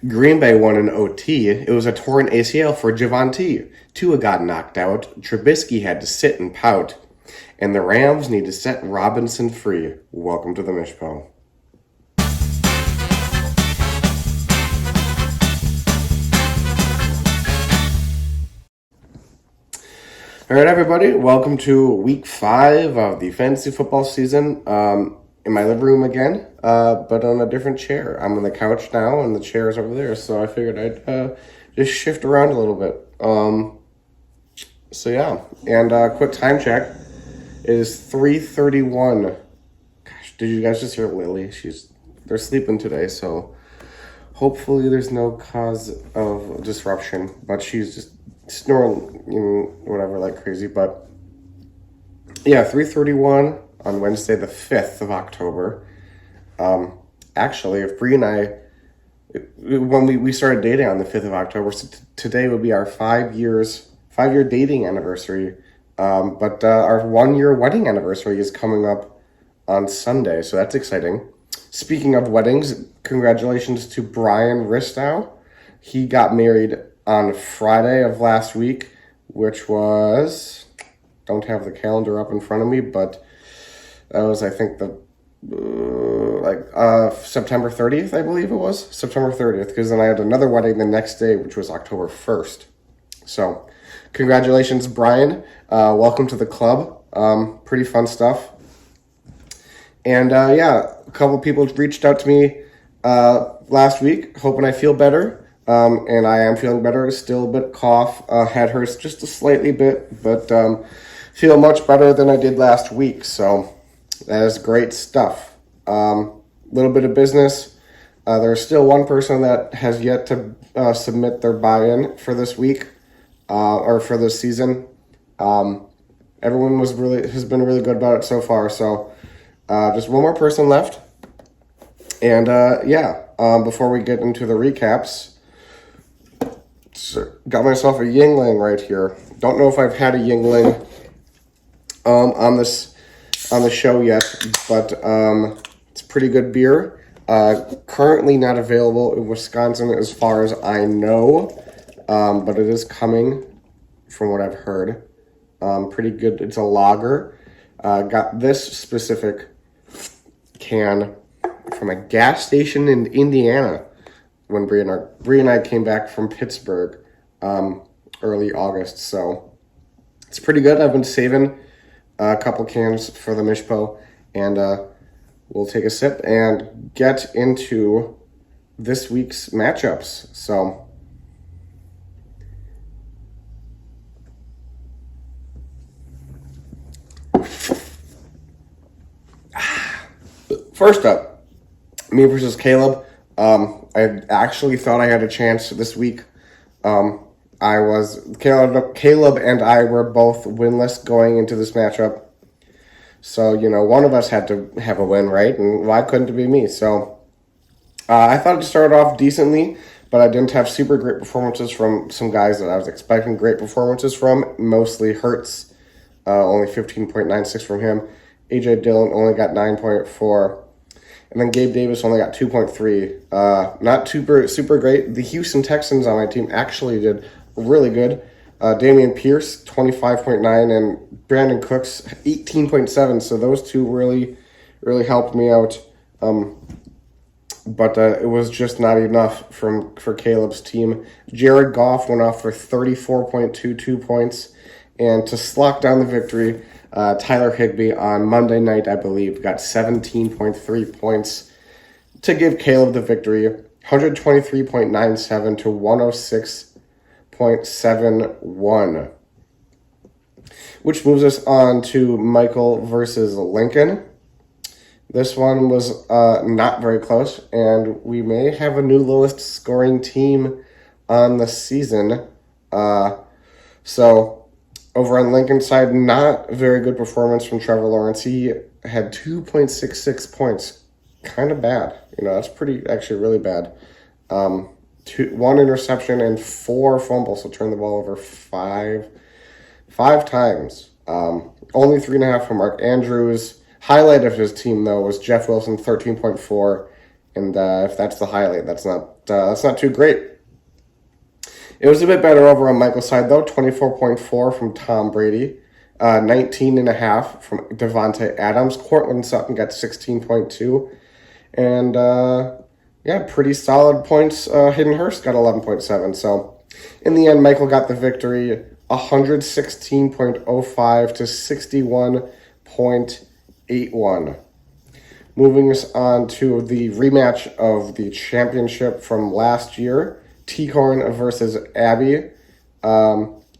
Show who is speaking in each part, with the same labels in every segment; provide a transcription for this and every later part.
Speaker 1: Green Bay won in OT. It was a torn ACL for Javonte. Tua got knocked out. Trubisky had to sit and pout. And the Rams need to set Robinson free. Welcome to the Mish. All right, everybody, welcome to week 5 of the fantasy football season. In my living room again, but on a different chair. I'm on the couch now, and the chair is over there, so I figured I'd just shift around a little bit. So yeah, and quick time check. It is 3:31. Gosh, did you guys just hear Lily? They're sleeping today, so hopefully there's no cause of disruption, but she's just snoring, whatever, like crazy. But yeah, 3:31 on Wednesday, the 5th of October. Actually, if Bree and I, when we started dating on the 5th of October, so today would be our 5-year dating anniversary. But our 1-year wedding anniversary is coming up on Sunday, so that's exciting. Speaking of weddings, congratulations to Brian Ristow. He got married on Friday of last week, which was, don't have the calendar up in front of me, but that was, I think, September 30th, I believe it was. September 30th, because then I had another wedding the next day, which was October 1st. So, congratulations, Brian. Welcome to the club. Pretty fun stuff. And, a couple people reached out to me last week, hoping I feel better. And I am feeling better. Still a bit cough. Head hurts just a slightly bit, but feel much better than I did last week. So, that is great stuff. Little bit of business. There's still one person that has yet to submit their buy-in for this week or for this season. Everyone has been really good about it so far. So just one more person left. And before we get into the recaps, got myself a Yingling right here. Don't know if I've had a Yingling on the show yet, but it's pretty good beer. Currently not available in Wisconsin as far as I know, but it is coming from what I've heard. Pretty good. It's a lager. Got this specific can from a gas station in Indiana when Bree and I came back from Pittsburgh early August. So it's pretty good. I've been saving a couple cans for the Mishpo, and we'll take a sip and get into this week's matchups. So, first up, me versus Caleb. I actually thought I had a chance this week. Caleb and I were both winless going into this matchup. So, one of us had to have a win, right? And why couldn't it be me? So, I thought it started off decently, but I didn't have super great performances from some guys that I was expecting great performances from. Mostly Hurts, only 15.96 from him. A.J. Dillon only got 9.4. And then Gabe Davis only got 2.3. Not super great. The Houston Texans on my team actually did really good. Dameon Pierce, 25.9, and Brandon Cooks, 18.7. So those two really, really helped me out. But it was just not enough for Caleb's team. Jared Goff went off for 34.22 points. And to lock down the victory, Tyler Higbee on Monday night, I believe, got 17.3 points to give Caleb the victory. 123.97 to 106.71. Which moves us on to Michael versus Lincoln. This one was not very close, and we may have a new lowest scoring team on the season. So over on Lincoln's side, not a very good performance from Trevor Lawrence. He had 2.66 points. Kind of bad. That's actually really bad. 1 interception and 4 fumbles, so turned the ball over five times. Only 3.5 from Mark Andrews. Highlight of his team, though, was Jeff Wilson, 13.4, And if that's the highlight, that's not too great. It was a bit better over on Michael's side, though. 24.4 from Tom Brady. 19.5 from Devontae Adams. Cortland Sutton got 16.2. And, pretty solid points. Hayden Hurst got 11.7. So, in the end, Michael got the victory. 116.05 to 61.81. Moving us on to the rematch of the championship from last year. T-Corn versus Abby.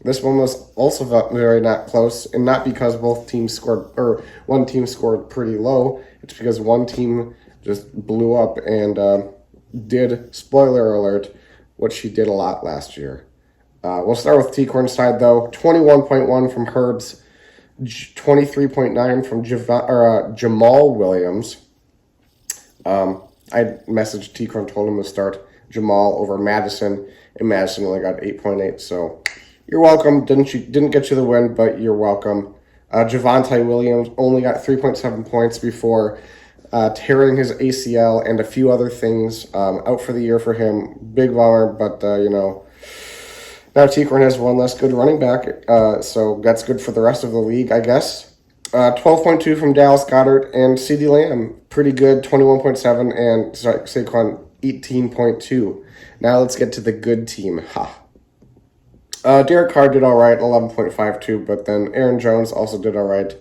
Speaker 1: This one was also very not close, and not because both teams scored, or one team scored pretty low. It's because one team just blew up and did, spoiler alert, what she did a lot last year. We'll start with T-Corn's side, though. 21.1 from Herbs, 23.9 from Jamal Williams. I messaged T-Corn, told him to start Jamal over Madison, and Madison only got 8.8, so you're welcome. Didn't get you the win, but you're welcome. Javonte Williams only got 3.7 points before tearing his ACL and a few other things, out for the year for him. Big bummer, but now T-Corn has one less good running back, so that's good for the rest of the league, I guess. 12.2 from Dallas Goedert, and CeeDee Lamb, pretty good, 21.7, and Saquon, 18.2. Now let's get to the good team. Derek Carr did all right, 11.52, but then Aaron Jones also did all right,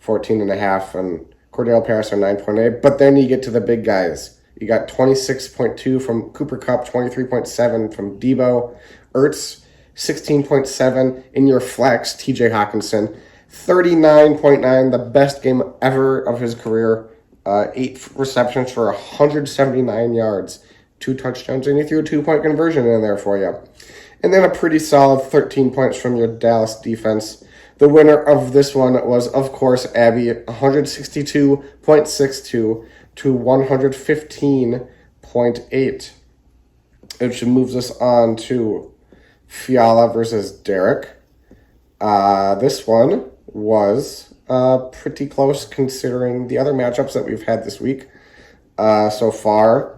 Speaker 1: 14.5, and Cordell Patterson, 9.8. But then you get to the big guys. You got 26.2 from Cooper Kupp, 23.7 from Debo, Ertz, 16.7 in your flex, TJ Hawkinson, 39.9, the best game ever of his career, 8 receptions for 179 yards, 2 touchdowns, and he threw a 2-point conversion in there for you. And then a pretty solid 13 points from your Dallas defense. The winner of this one was, of course, Abby, 162.62 to 115.8. Which moves us on to Fiala versus Derek. This one was pretty close considering the other matchups that we've had this week so far.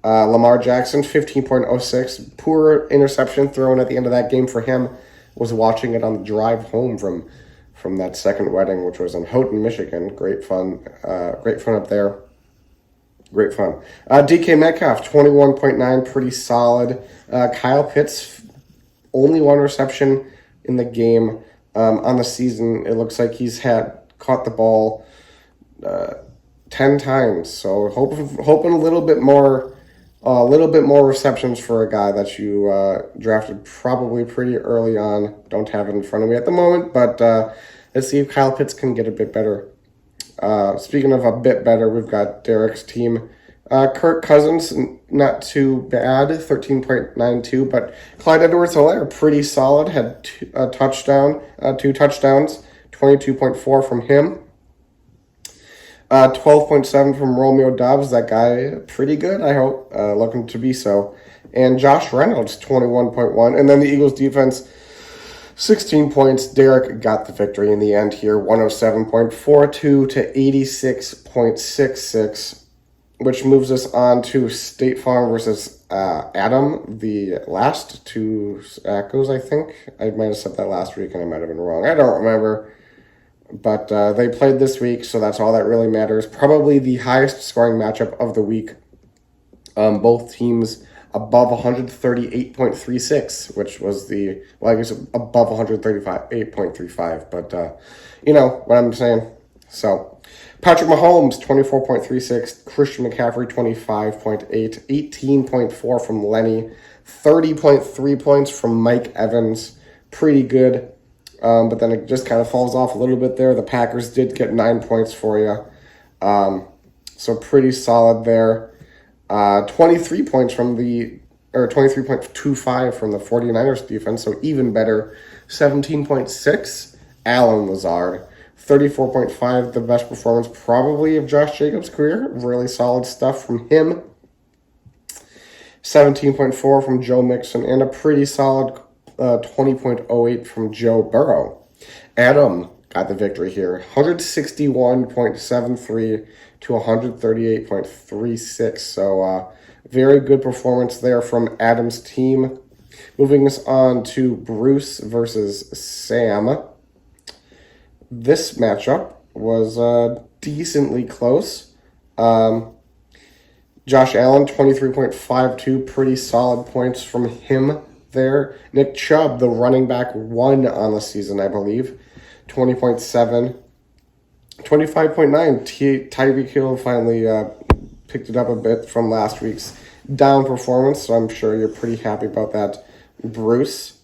Speaker 1: Lamar Jackson, 15.06. Poor interception thrown at the end of that game for him. Was watching it on the drive home from that second wedding, which was in Houghton, Michigan. Great fun up there. Great fun. DK Metcalf, 21.9, pretty solid. Kyle Pitts, only 1 reception in the game. On the season, it looks like he's caught the ball 10 times. So hoping a little bit more receptions for a guy that you drafted probably pretty early on. Don't have it in front of me at the moment, but let's see if Kyle Pitts can get a bit better. Speaking of a bit better, we've got Derek's team. Kirk Cousins, not too bad, 13.92, but Clyde Edwards-Helaire, pretty solid, had 2 touchdowns, 22.4 from him. 12.7 from Romeo Dobbs, that guy, pretty good, I hope, looking to be so. And Josh Reynolds, 21.1, and then the Eagles defense, 16 points. Derek got the victory in the end here, 107.42 to 86.66. Which moves us on to State Farm versus Adam, the last 2 Echoes, I think. I might have said that last week and I might have been wrong. I don't remember. But they played this week, so that's all that really matters. Probably the highest scoring matchup of the week. Both teams above 138.36, which was above 138.35. But you know what I'm saying. So Patrick Mahomes, 24.36. Christian McCaffrey, 25.8. 18.4 from Lenny. 30.3 points from Mike Evans. Pretty good. But then it just kind of falls off a little bit there. The Packers did get 9 points for you. So pretty solid there. 23.25 from the 49ers defense, so even better. 17.6, Allen Lazard. 34.5, the best performance probably of Josh Jacobs' career. Really solid stuff from him. 17.4 from Joe Mixon, and a pretty solid 20.08 from Joe Burrow. Adam got the victory here. 161.73 to 138.36. So very good performance there from Adam's team. Moving us on to Bruce versus Sam. This matchup was decently close. Josh Allen, 23.52, pretty solid points from him there. Nick Chubb, the running back, won on the season, I believe. 20.7. 25.9. Tyreek Hill finally picked it up a bit from last week's down performance, so I'm sure you're pretty happy about that, Bruce.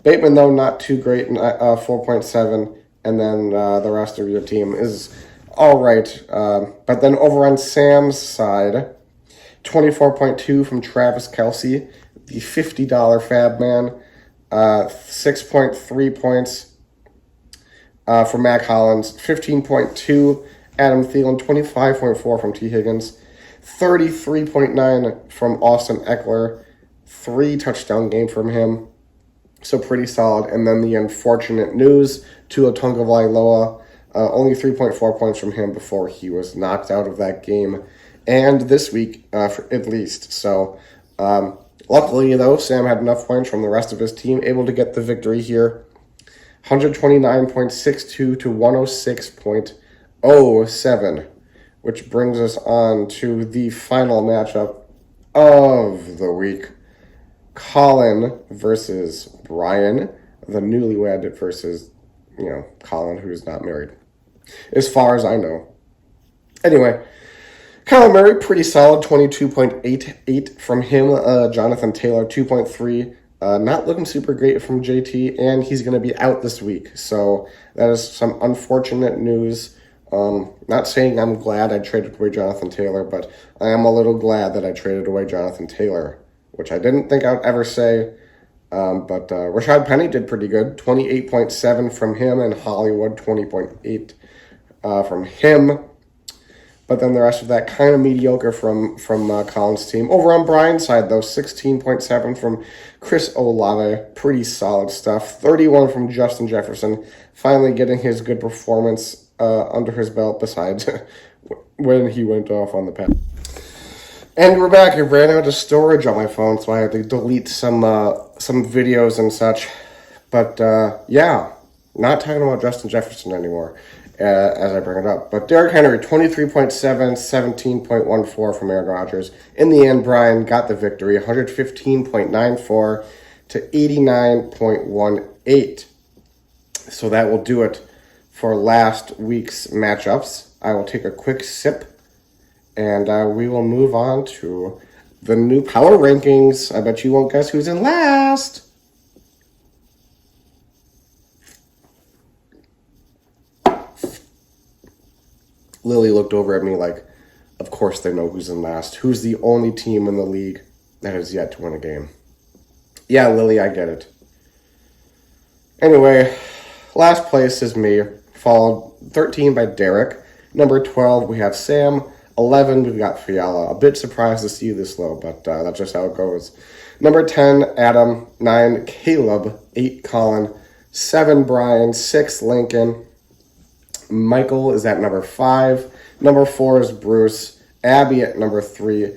Speaker 1: Bateman, though, not too great, 4.7. And then the rest of your team is all right. But then over on Sam's side, 24.2 from Travis Kelce, the $50 Fab Man. 6.3 points for Mac Hollins. 15.2 Adam Thielen. 25.4 from T. Higgins. 33.9 from Austin Eckler. 3 touchdown game from him. So pretty solid. And then the unfortunate news, Tua Tagovailoa, only 3.4 points from him before he was knocked out of that game. And this week, at least. So, luckily, though, Sam had enough points from the rest of his team, able to get the victory here. 129.62 to 106.07, which brings us on to the final matchup of the week. Colin versus Brian, the newlywed versus, Colin, who's not married, as far as I know. Anyway, Kyler Murray, pretty solid, 22.88 from him. Jonathan Taylor, 2.3. Not looking super great from JT, and he's going to be out this week. So that is some unfortunate news. Not saying I'm glad I traded away Jonathan Taylor, but I am a little glad that I traded away Jonathan Taylor, which I didn't think I would ever say. But Rashad Penny did pretty good, 28.7 from him, and Hollywood, 20.8 from him. But then the rest of that kind of mediocre from Colin's team. Over on Brian's side, though, 16.7 from Chris Olave. Pretty solid stuff. 31 from Justin Jefferson. Finally getting his good performance under his belt, besides when he went off on the pass. And we're back. I ran out of storage on my phone, so I had to delete some videos and such. But, yeah, not talking about Justin Jefferson anymore. As I bring it up. But Derrick Henry, 23.7, 17.14 from Aaron Rodgers. In the end, Brian got the victory, 115.94 to 89.18. So that will do it for last week's matchups. I will take a quick sip, and we will move on to the new power rankings. I bet you won't guess who's in last. Lily looked over at me like, of course they know who's in last. Who's the only team in the league that has yet to win a game? Yeah, Lily, I get it. Anyway, last place is me, followed 13 by Derek. Number 12, we have Sam. 11, we've got Fiala. A bit surprised to see you this low, but that's just how it goes. Number 10, Adam. 9, Caleb. 8, Colin. 7, Brian. 6, Lincoln. Michael is at number 5. Number 4 is Bruce. Abby at number 3.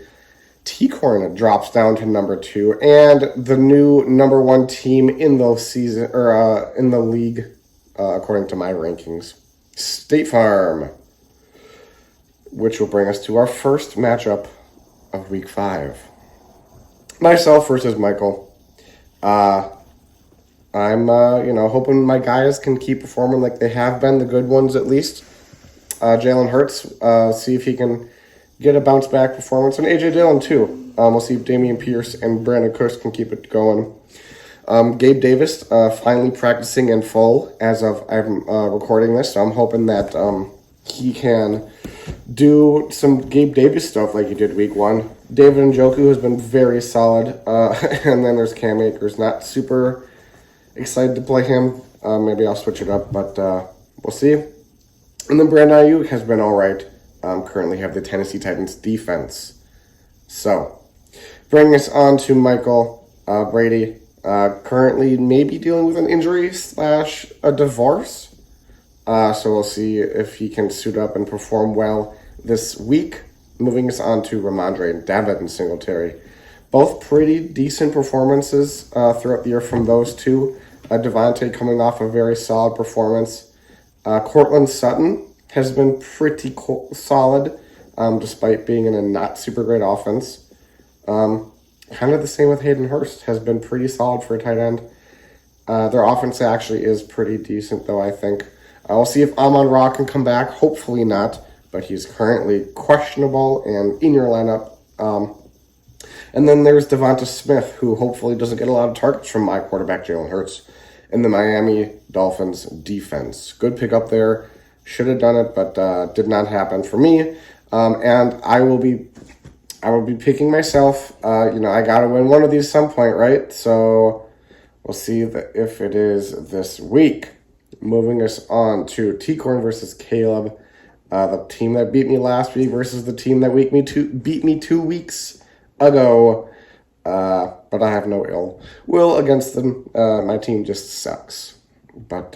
Speaker 1: T-Corn drops down to number 2. And the new number 1 team in the season, or in the league, according to my rankings, State Farm, which will bring us to our first matchup of Week 5. Myself versus Michael. I'm, hoping my guys can keep performing like they have been, the good ones at least. Jalen Hurts, see if he can get a bounce-back performance. And A.J. Dillon, too. We'll see if Dameon Pierce and Brandon Cooks can keep it going. Gabe Davis, finally practicing in full as of I'm recording this. So I'm hoping that he can do some Gabe Davis stuff like he did Week 1. David Njoku has been very solid. And then there's Cam Akers, not super excited to play him. Maybe I'll switch it up, but we'll see. And then Brandon Ayuk has been all right. Currently have the Tennessee Titans defense. So, bringing us on to Michael Brady. Currently maybe dealing with an injury / a divorce. So we'll see if he can suit up and perform well this week. Moving us on to Ramondre and David and Singletary. Both pretty decent performances throughout the year from those two. Devontae coming off a very solid performance. Cortland Sutton has been pretty solid, despite being in a not super great offense. Kind of the same with Hayden Hurst, has been pretty solid for a tight end. Their offense actually is pretty decent, though, I think. We'll see if Amon-Ra can come back. Hopefully not, but he's currently questionable and in your lineup. And then there's Devonta Smith, who hopefully doesn't get a lot of targets from my quarterback, Jalen Hurts, in the Miami Dolphins defense. Good pickup there. Should have done it, but did not happen for me. And I will be picking myself. I got to win one of these some point, right? So we'll see if it is this week. Moving us on to T-Corn versus Caleb. The team that beat me last week versus the team that beat me 2 weeks ago. But I have no ill will against them. My team just sucks. But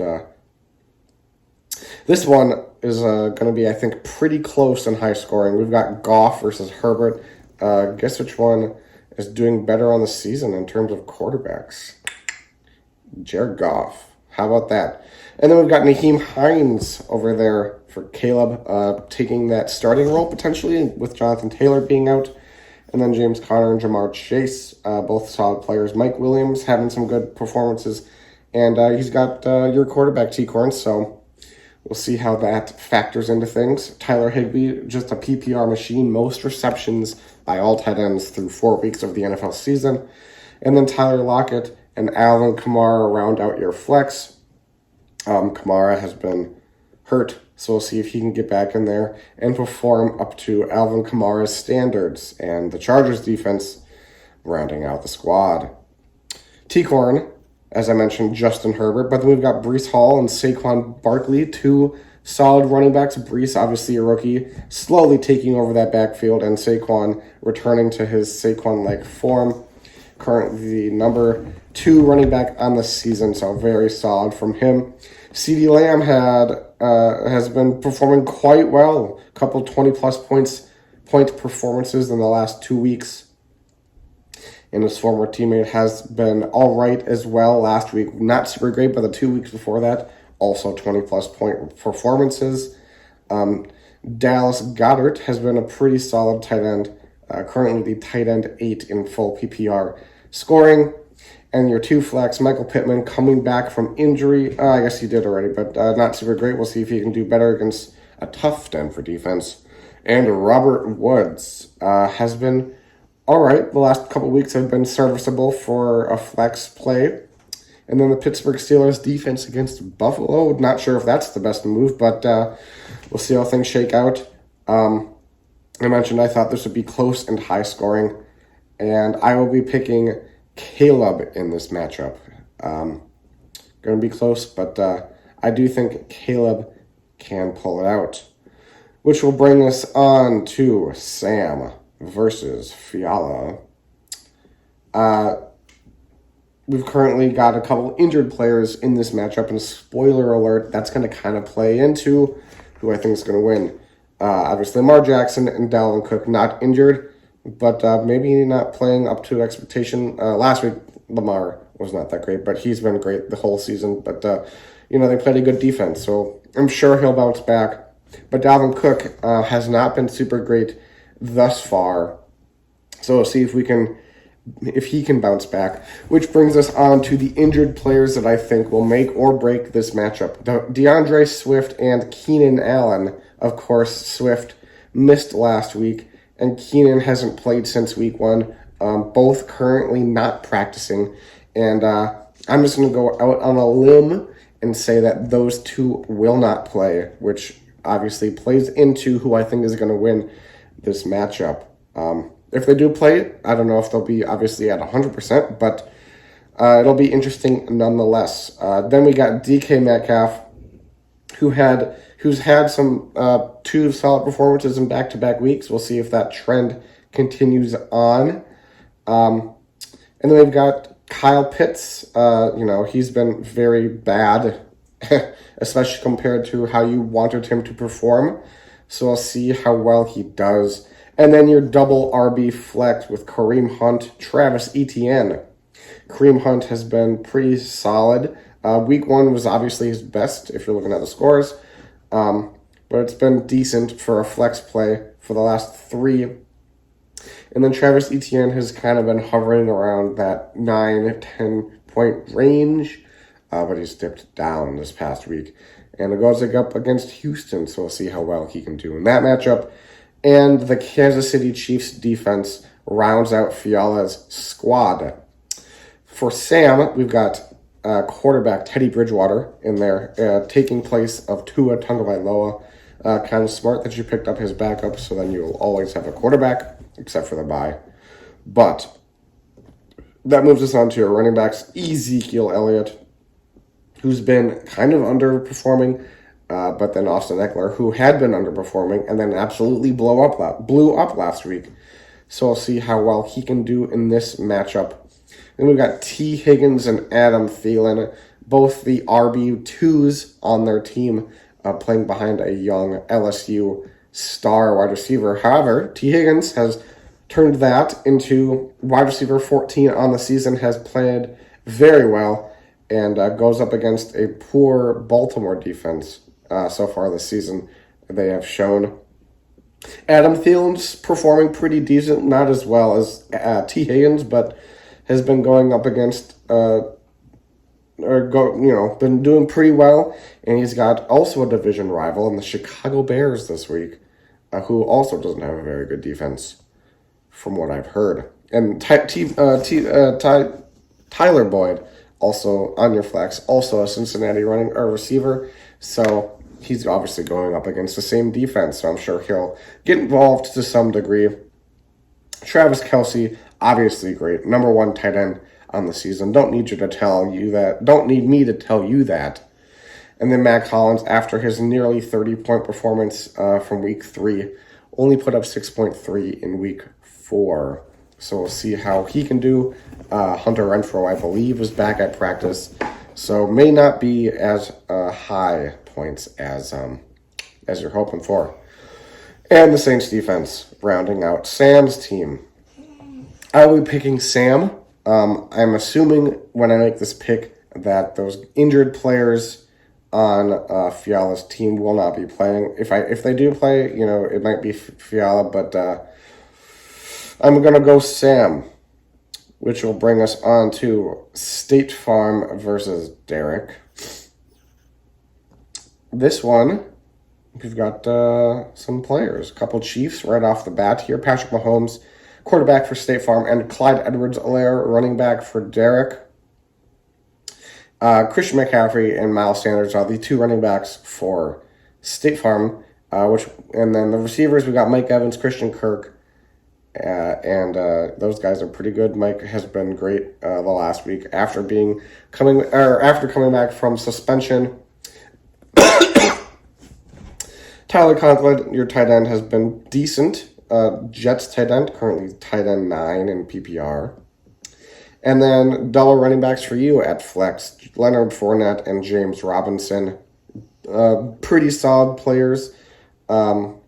Speaker 1: this one is going to be, I think, pretty close and high scoring. We've got Goff versus Herbert. Guess which one is doing better on the season in terms of quarterbacks? Jared Goff. How about that? And then we've got Naheem Hines over there for Caleb, taking that starting role potentially with Jonathan Taylor being out. And then James Conner and Jamar Chase, both solid players. Mike Williams having some good performances. And he's got your quarterback, T-Corn, so we'll see how that factors into things. Tyler Higbee, just a PPR machine, most receptions by all tight ends through 4 weeks of the NFL season. And then Tyler Lockett and Alvin Kamara round out your flex. Kamara has been hurt, so we'll see if he can get back in there and perform up to Alvin Kamara's standards. And the Chargers defense rounding out the squad. T-Corn, as I mentioned, Justin Herbert, but then we've got Breece Hall and Saquon Barkley, two solid running backs. Breece, obviously a rookie, slowly taking over that backfield, and Saquon returning to his Saquon-like form. Currently the number 2 running back on the season, so very solid from him. CeeDee Lamb has been performing quite well. A couple 20-plus point performances in the last 2 weeks. And his former teammate has been all right as well last week. Not super great, but the 2 weeks before that, also 20-plus point performances. Dallas Goedert has been a pretty solid tight end. Currently the tight end 8 in full PPR scoring. And your 2 flex, Michael Pittman, coming back from injury. I guess he did already, but not super great. We'll see if he can do better against a tough Denver defense. And Robert Woods has been all right. The last couple weeks have been serviceable for a flex play. And then the Pittsburgh Steelers defense against Buffalo. Not sure if that's the best move, but we'll see how things shake out. I mentioned I thought this would be close and high scoring. And I will be picking Caleb in this matchup. Going to be close, but I do think Caleb can pull it out. Which will bring us on to Sam versus Fiala. We've currently got a couple injured players in this matchup, and spoiler alert, that's going to kind of play into who I think is going to win. Obviously, Lamar Jackson and Dalvin Cook not injured, but maybe not playing up to expectation. Last week, Lamar was not that great, but he's been great the whole season. But, they played a good defense, so I'm sure he'll bounce back. But Dalvin Cook has not been super great thus far, so we'll see if he can bounce back. Which brings us on to the injured players that I think will make or break this matchup. Deandre Swift and Keenan Allen. Of course, Swift missed last week, and Keenan hasn't played since week 1. Both currently not practicing. And I'm just going to go out on a limb and say that those two will not play, which obviously plays into who I think is going to win this matchup. If they do play, I don't know if they'll be obviously at 100%, but it'll be interesting nonetheless. Then we got DK Metcalf, who's had some 2 solid performances in back-to-back weeks. We'll see if that trend continues on. And then we've got Kyle Pitts. He's been very bad especially compared to how you wanted him to perform. So I'll see how well he does. And then your double RB flex with Kareem Hunt, Travis Etienne. Kareem Hunt has been pretty solid. Week 1 was obviously his best if you're looking at the scores. But it's been decent for a flex play for the last 3. And then Travis Etienne has kind of been hovering around that 9-10 point range. But he's dipped down this past week. And it goes up against Houston, so we'll see how well he can do in that matchup. And the Kansas City Chiefs defense rounds out Fiala's squad. For Sam, we've got quarterback Teddy Bridgewater in there, taking place of Tua Tagovailoa. Kind of smart that you picked up his backup, so then you'll always have a quarterback, except for the bye. But that moves us on to your running backs, Ezekiel Elliott, who's been kind of underperforming, but then Austin Eckler, who had been underperforming and then absolutely blew up last week. So I'll see how well he can do in this matchup. Then we've got T. Higgins and Adam Thielen, both the RB2s on their team, playing behind a young LSU star wide receiver. However, T. Higgins has turned that into wide receiver 14 on the season, has played very well, and goes up against a poor Baltimore defense so far this season. They have shown Adam Thielen's performing pretty decent, not as well as T. Higgins, but has been going up against, been doing pretty well. And he's got also a division rival in the Chicago Bears this week, who also doesn't have a very good defense, from what I've heard. And Tyler Boyd, also on your flex, also a Cincinnati receiver. So he's obviously going up against the same defense, so I'm sure he'll get involved to some degree. Travis Kelce, obviously great. Number 1 tight end on the season. Don't need me to tell you that. And then Matt Collins, after his nearly 30-point performance from week 3, only put up 6.3 in week 4. So we'll see how he can do. Hunter Renfrow, I believe, is back at practice, so may not be as high points as you're hoping for. And the Saints defense rounding out Sam's team. I will be picking Sam. I'm assuming when I make this pick that those injured players on Fiala's team will not be playing. If they do play, it might be Fiala, but I'm going to go Sam, which will bring us on to State Farm versus Derek. This one, we've got some players. A couple Chiefs right off the bat here. Patrick Mahomes, quarterback for State Farm, and Clyde Edwards-Helaire, running back for Derek. Christian McCaffrey and Miles Sanders are the 2 running backs for State Farm. And then the receivers, we got Mike Evans, Christian Kirk, and those guys are pretty good. Mike has been great the last week after coming back from suspension. Tyler Conklin, your tight end, has been decent. Jets tight end, currently tight end 9 in PPR. And then double running backs for you at flex, Leonard Fournette and James Robinson. Pretty solid players for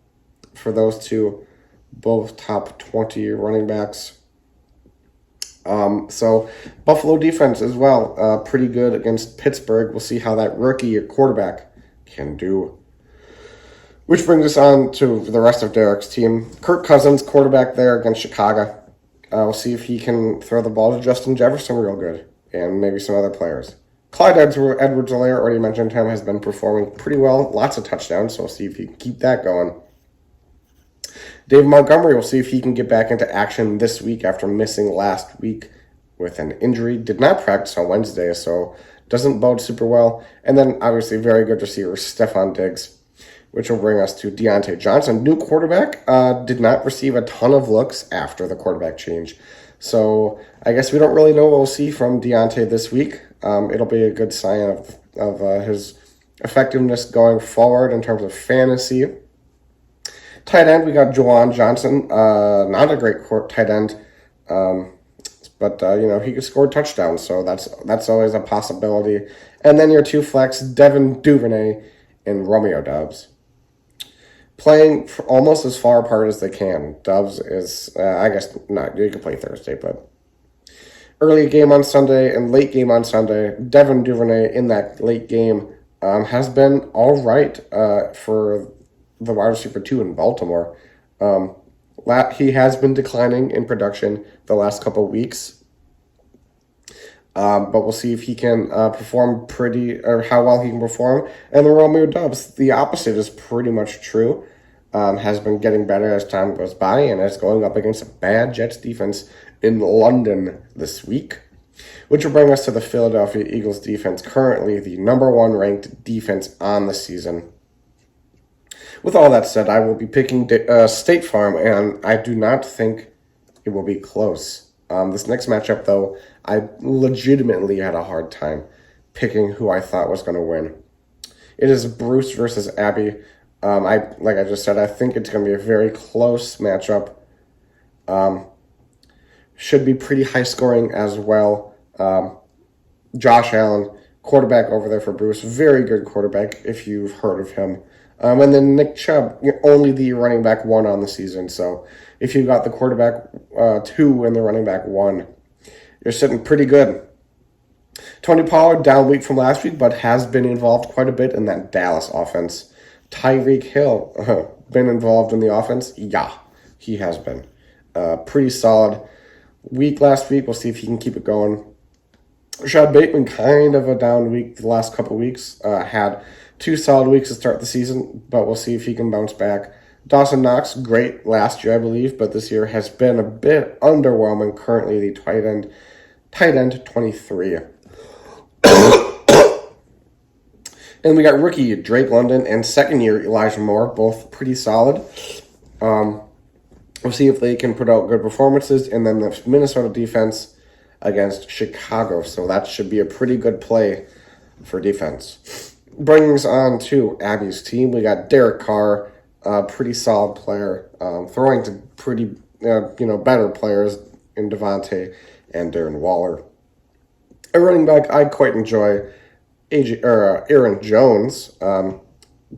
Speaker 1: those two, both top 20 running backs. So Buffalo defense as well, pretty good against Pittsburgh. We'll see how that rookie quarterback can do. Which brings us on to the rest of Derek's team. Kirk Cousins, quarterback there against Chicago. We'll see if he can throw the ball to Justin Jefferson real good, and maybe some other players. Clyde Edwards-Helaire, already mentioned him, has been performing pretty well. Lots of touchdowns, so we'll see if he can keep that going. Dave Montgomery, we'll see if he can get back into action this week after missing last week with an injury. Did not practice on Wednesday, so doesn't bode super well. And then, obviously, very good receiver, Stephon Diggs, which will bring us to Deontay Johnson. New quarterback, did not receive a ton of looks after the quarterback change. So I guess we don't really know what we'll see from Deontay this week. It'll be a good sign of his effectiveness going forward in terms of fantasy. Tight end, we got Juwan Johnson. Not a great tight end. But, he could score touchdowns, so that's always a possibility. And then your two flex, Devin Duvernay and Romeo Doubs. Playing almost as far apart as they can. Doubs is, I guess, not, you can play Thursday, but early game on Sunday and late game on Sunday. Devin Duvernay in that late game has been all right for the wide receiver 2 in Baltimore. He has been declining in production the last couple of weeks. But we'll see if he can perform or how well he can perform. And the Romeo Doubs, the opposite is pretty much true. Has been getting better as time goes by and is going up against a bad Jets defense in London this week. Which will bring us to the Philadelphia Eagles defense, currently the number 1 ranked defense on the season. With all that said, I will be picking State Farm, and I do not think it will be close. This next matchup, though, I legitimately had a hard time picking who I thought was going to win. It is Bruce versus Abby. Like I just said, I think it's going to be a very close matchup. Should be pretty high scoring as well. Josh Allen, quarterback over there for Bruce, very good quarterback if you've heard of him. And then Nick Chubb, you're only the running back 1 on the season. So if you've got the quarterback 2 and the running back 1, you're sitting pretty good. Tony Pollard, down week from last week, but has been involved quite a bit in that Dallas offense. Tyreek Hill, been involved in the offense? Yeah, he has been. Pretty solid week last week. We'll see if he can keep it going. Rashad Bateman, kind of a down week the last couple weeks. Had 2 solid weeks to start the season, but we'll see if he can bounce back. Dawson Knox, great last year, I believe, but this year has been a bit underwhelming. Currently the tight end 23. And we got rookie Drake London and second year Elijah Moore, both pretty solid. We'll see if they can put out good performances. And then the Minnesota defense against Chicago. So that should be a pretty good play for defense. Bringing us on to Abby's team, we got Derek Carr, a pretty solid player, throwing to pretty, better players in Devontae and Darren Waller. A running back I quite enjoy, Aaron Jones,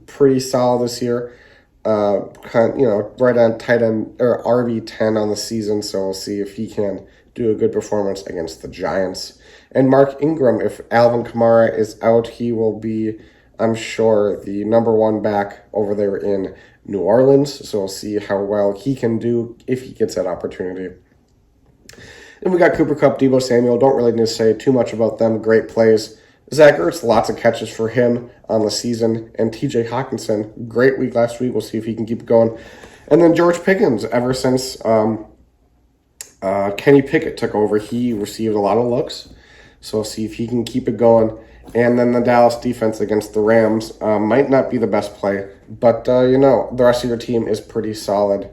Speaker 1: pretty solid this year. Right on tight end or RB10 on the season, so we'll see if he can do a good performance against the Giants. And Mark Ingram, if Alvin Kamara is out, he will be, I'm sure, the number 1 back over there in New Orleans. So we'll see how well he can do if he gets that opportunity. And we got Cooper Kupp, Deebo Samuel. Don't really need to say too much about them. Great plays. Zach Ertz, lots of catches for him on the season. And TJ Hawkinson, great week last week. We'll see if he can keep it going. And then George Pickens, ever since Kenny Pickett took over, he received a lot of looks. So we'll see if he can keep it going. And then the Dallas defense against the Rams might not be the best play. But, the rest of your team is pretty solid.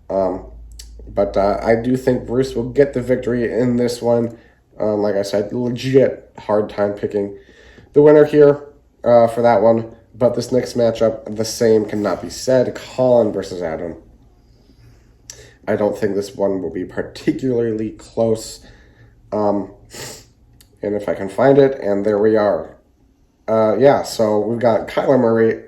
Speaker 1: But I do think Bruce will get the victory in this one. Like I said, legit hard time picking the winner here for that one. But this next matchup, the same cannot be said. Colin versus Adam. I don't think this one will be particularly close. And if I can find it, and there we are. So we've got Kyler Murray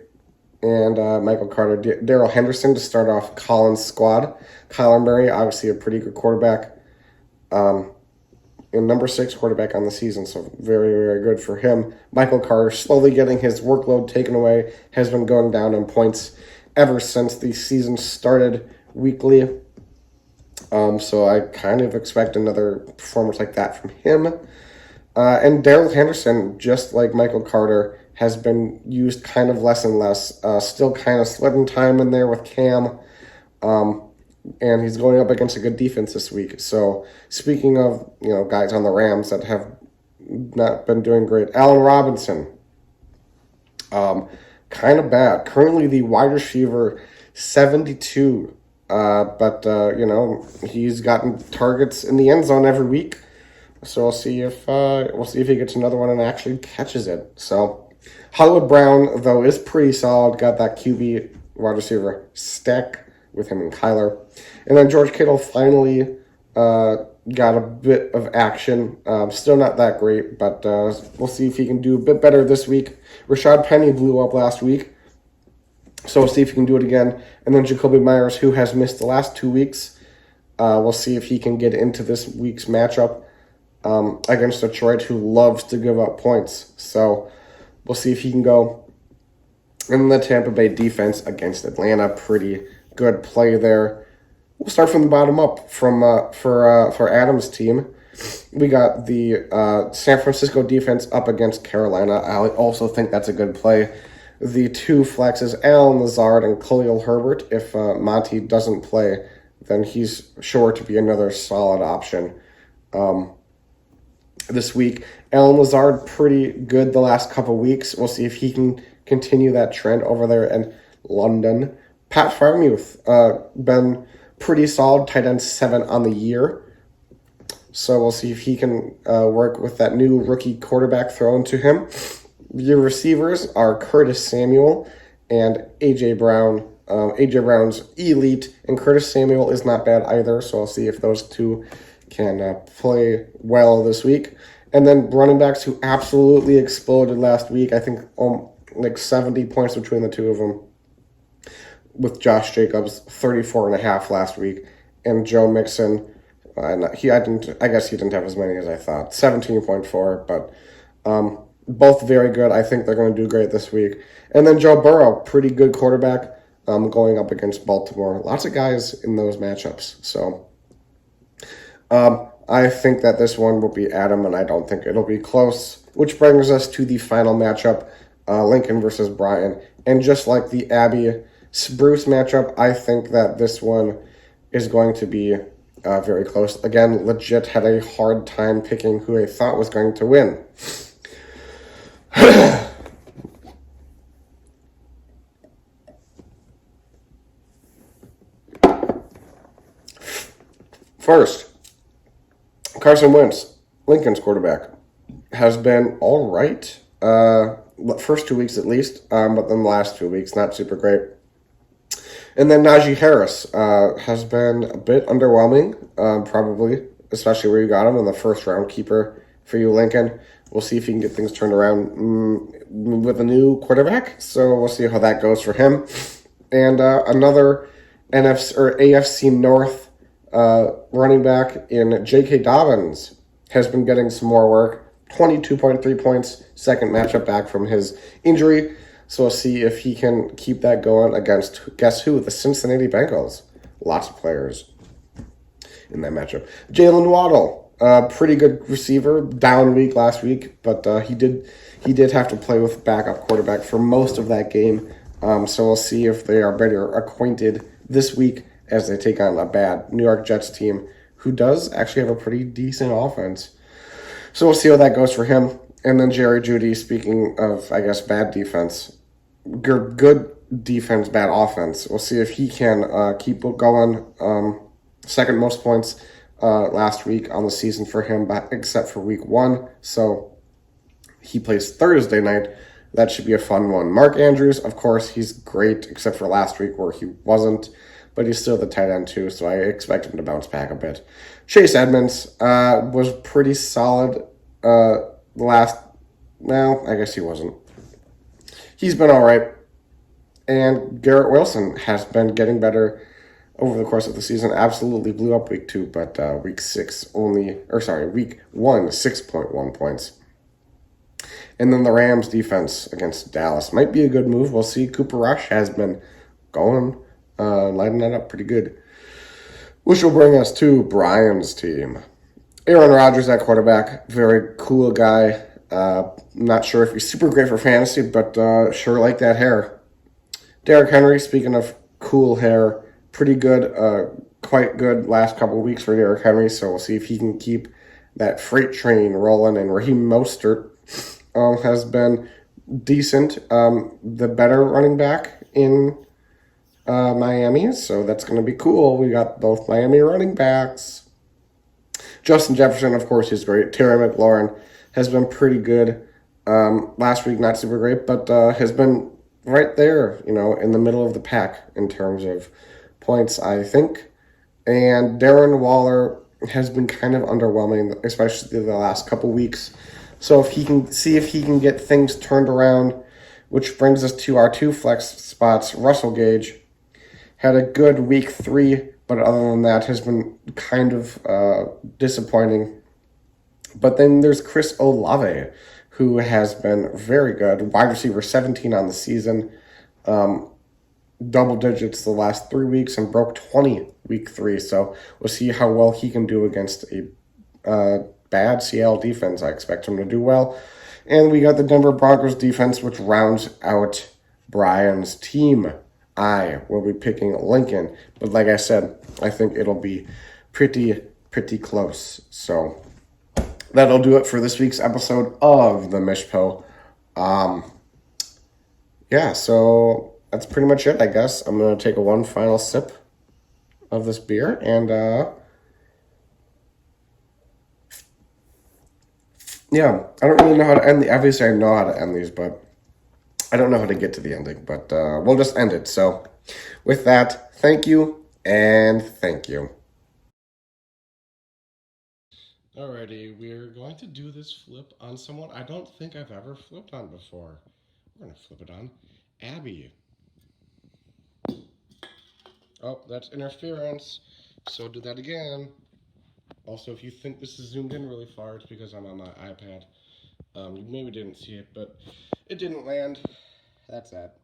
Speaker 1: and Michael Carter, Darrell Henderson to start off Colin's squad. Kyler Murray, obviously a pretty good quarterback. And number 6 quarterback on the season, so very, very good for him. Michael Carter slowly getting his workload taken away, has been going down in points ever since the season started weekly. So I kind of expect another performance like that from him. And Darrell Henderson, just like Michael Carter, has been used kind of less and less. Still kind of splitting time in there with Cam. And he's going up against a good defense this week. So speaking of, guys on the Rams that have not been doing great, Allen Robinson, kind of bad. Currently the wide receiver 72. But he's gotten targets in the end zone every week. So we'll see if he gets another one and actually catches it. So Hollywood Brown, though, is pretty solid. Got that QB wide receiver stack with him and Kyler. And then George Kittle finally got a bit of action. Still not that great, but we'll see if he can do a bit better this week. Rashad Penny blew up last week, so we'll see if he can do it again. And then Jacoby Myers, who has missed the last 2 weeks, we'll see if he can get into this week's matchup against Detroit, who loves to give up points. So we'll see if he can go. And the Tampa Bay defense against Atlanta, pretty good play there. We'll start from the bottom up for Adam's team. We got the San Francisco defense up against Carolina. I also think that's a good play. The two flexes, Allen Lazard and Khalil Herbert. If Monty doesn't play, then he's sure to be another solid option this week. Allen Lazard, pretty good the last couple weeks. We'll see if he can continue that trend over there in London. Pat Freiermuth, been pretty solid, tight end 7 on the year. So we'll see if he can work with that new rookie quarterback thrown to him. Your receivers are Curtis Samuel and A.J. Brown. A.J. Brown's elite, and Curtis Samuel is not bad either, so I'll see if those two can play well this week. And then running backs who absolutely exploded last week. I think like 70 points between the two of them, with Josh Jacobs, 34.5 last week, and Joe Mixon. I guess he didn't have as many as I thought, 17.4, but both very good. I think they're going to do great this week. And then Joe Burrow, pretty good quarterback, going up against Baltimore. Lots of guys in those matchups. So I think that this one will be Adam, and I don't think it'll be close, which brings us to the final matchup, Lincoln versus Brian. And just like the Abby Bruce matchup, I think that this one is going to be very close. Again, legit had a hard time picking who I thought was going to win. First, Carson Wentz, Lincoln's quarterback, has been all right. First 2 weeks at least, but then the last 2 weeks, not super great. And then Najee Harris has been a bit underwhelming, probably, especially where you got him in the first round keeper for you, Lincoln. We'll see if he can get things turned around with a new quarterback. So we'll see how that goes for him. And another AFC North running back in J.K. Dobbins has been getting some more work. 22.3 points, second matchup back from his injury. So we'll see if he can keep that going against, guess who? The Cincinnati Bengals. Lots of players in that matchup. Jalen Waddle, pretty good receiver. Down week last week, but he did have to play with backup quarterback for most of that game. So we'll see if they are better acquainted this week as they take on a bad New York Jets team who does actually have a pretty decent offense. So we'll see how that goes for him. And then Jerry Jeudy, speaking of, I guess, bad defense, good defense, bad offense. We'll see if he can keep going. Second most points last week on the season for him, except for week 1. So he plays Thursday night. That should be a fun one. Mark Andrews, of course, he's great, except for last week where he wasn't. But he's still the tight end too, so I expect him to bounce back a bit. Chase Edmonds was pretty solid I guess he wasn't. He's been all right. And Garrett Wilson has been getting better over the course of the season. Absolutely blew up week 2, but week 1, 6.1 points. And then the Rams defense against Dallas might be a good move. We'll see. Cooper Rush has been going, lighting that up pretty good. Which will bring us to Brian's team. Aaron Rodgers at quarterback, very cool guy. Not sure if he's super great for fantasy, but sure like that hair. Derrick Henry, speaking of cool hair, pretty good, quite good last couple of weeks for Derrick Henry, so we'll see if he can keep that freight train rolling. And Raheem Mostert has been decent, the better running back in Miami, so that's going to be cool. We got both Miami running backs. Justin Jefferson, of course, is great. Terry McLaurin has been pretty good. Last week, not super great, but has been right there, in the middle of the pack in terms of points, I think. And Darren Waller, has been kind of underwhelming, especially the last couple weeks. So if he can get things turned around, which brings us to our two flex spots. Russell Gage had a good week 3, but other than that has been kind of disappointing. But then there's Chris Olave, who has been very good. Wide receiver 17 on the season. Double digits the last 3 weeks and broke 20 week 3. So we'll see how well he can do against a bad Seattle defense. I expect him to do well. And we got the Denver Broncos defense, which rounds out Brian's team. I will be picking Lincoln. But like I said, I think it'll be pretty close. So that'll do it for this week's episode of the Mish Po. Yeah, so that's pretty much it, I guess. I'm going to take one final sip of this beer, and yeah, I don't really know how to end obviously I know how to end these, but I don't know how to get to the ending, but we'll just end it. So with that, thank you, and thank you. Alrighty, we're going to do this flip on someone I don't think I've ever flipped on before. We're going to flip it on Abby. Oh, that's interference. So do that again. Also, if you think this is zoomed in really far, it's because I'm on my iPad. You maybe didn't see it, but it didn't land. That's that.